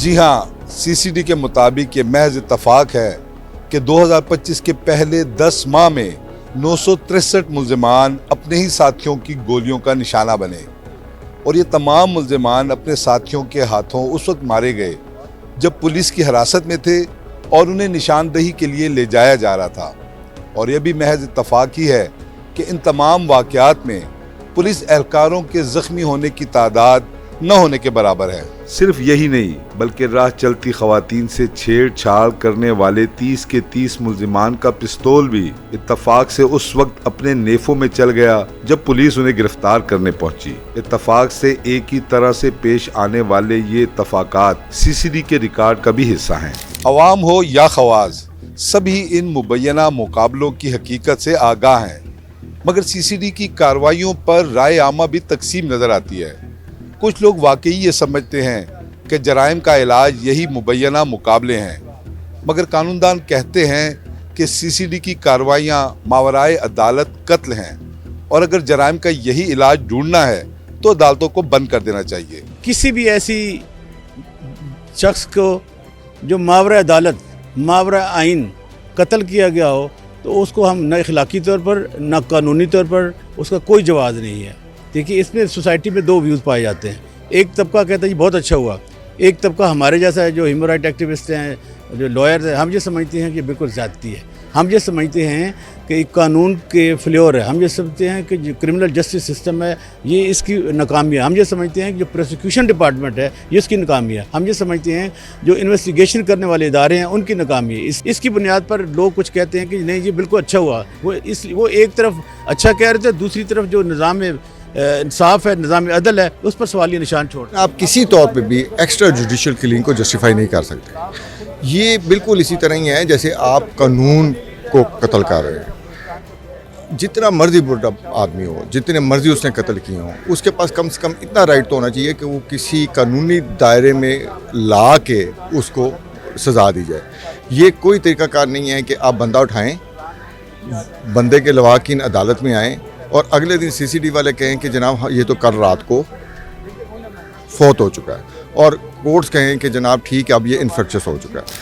جی ہاں، سی C D کے مطابق یہ محض اتفاق ہے کہ 2025 کے پہلے 10 ماہ میں 963 ملزمان اپنے ہی ساتھیوں کی گولیوں کا نشانہ بنے، اور یہ تمام ملزمان اپنے ساتھیوں کے ہاتھوں اس وقت مارے گئے جب پولیس کی حراست میں تھے اور انہیں نشاندہی کے لیے لے جایا جا رہا تھا۔ اور یہ بھی محض اتفاق ہی ہے کہ ان تمام واقعات میں پولیس اہلکاروں کے زخمی ہونے کی تعداد نہ ہونے کے برابر ہے۔ صرف یہی نہیں بلکہ راہ چلتی خواتین سے چھیڑ چھاڑ کرنے والے 30 کے 30 ملزمان کا پستول بھی اتفاق سے اس وقت اپنے نیفوں میں چل گیا جب پولیس انہیں گرفتار کرنے پہنچی۔ اتفاق سے ایک ہی طرح سے پیش آنے والے یہ اتفاقات سی سی ڈی کے ریکارڈ کا بھی حصہ ہیں۔ عوام ہو یا خواص، سبھی ان مبینہ مقابلوں کی حقیقت سے آگاہ ہیں، مگر سی سی ڈی کی کارروائیوں پر رائے عامہ بھی تقسیم نظر آتی ہے۔ کچھ لوگ واقعی یہ سمجھتے ہیں کہ جرائم کا علاج یہی مبینہ مقابلے ہیں، مگر قانون دان کہتے ہیں کہ سی سی ڈی کی کارروائیاں ماورائے عدالت قتل ہیں، اور اگر جرائم کا یہی علاج ڈھونڈنا ہے تو عدالتوں کو بند کر دینا چاہیے۔ کسی بھی ایسی شخص کو جو ماورائے عدالت ماورائے آئین قتل کیا گیا ہو تو اس کو ہم نہ اخلاقی طور پر نہ قانونی طور پر اس کا کوئی جواز نہیں ہے۔ دیکھیے، اس میں سوسائٹی میں دو ویوز پائے جاتے ہیں۔ ایک طبقہ کہتا ہے جی بہت اچھا ہوا، ایک طبقہ ہمارے جیسا ہے جو ہیومن رائٹ ایکٹیوسٹ ہیں، جو لائرز ہیں، ہم یہ سمجھتے ہیں کہ بالکل زیادتی ہے۔ ہم یہ سمجھتے ہیں کہ ایک قانون کے فلیور ہے، ہم یہ سمجھتے ہیں کہ جو کرمنل جسٹس سسٹم ہے یہ اس کی ناکامی ہے، ہم یہ سمجھتے ہیں کہ جو پروسیکیوشن ڈپارٹمنٹ ہے یہ اس کی ناکامی ہے، ہم یہ سمجھتے ہیں جو انویسٹیگیشن کرنے والے ادارے ہیں ان کی ناکامی ہے۔ اس کی بنیاد پر لوگ کچھ کہتے ہیں کہ نہیں یہ بالکل اچھا ہوا، وہ ایک طرف اچھا کہہ رہے تھے، دوسری طرف جو نظام انصاف ہے، نظام عدل ہے، اس پر سوالیہ نشان چھوڑ۔ آپ کسی طور پہ بھی ایکسٹرا جوڈیشل کلنگ کو جسٹیفائی نہیں کر سکتے۔ یہ بالکل اسی طرح ہی ہے جیسے آپ قانون کو قتل کر رہے ہیں۔ جتنا مرضی برا آدمی ہو، جتنے مرضی اس نے قتل کیے ہوں، اس کے پاس کم سے کم اتنا رائٹ تو ہونا چاہیے کہ وہ کسی قانونی دائرے میں لا کے اس کو سزا دی جائے۔ یہ کوئی طریقہ کار نہیں ہے کہ آپ بندہ اٹھائیں، بندے کے لواحقین عدالت میں آئیں اور اگلے دن سی سی ڈی والے کہیں کہ جناب یہ تو کل رات کو فوت ہو چکا ہے، اور کورٹس کہیں کہ جناب ٹھیک ہے اب یہ انفیکشس ہو چکا ہے۔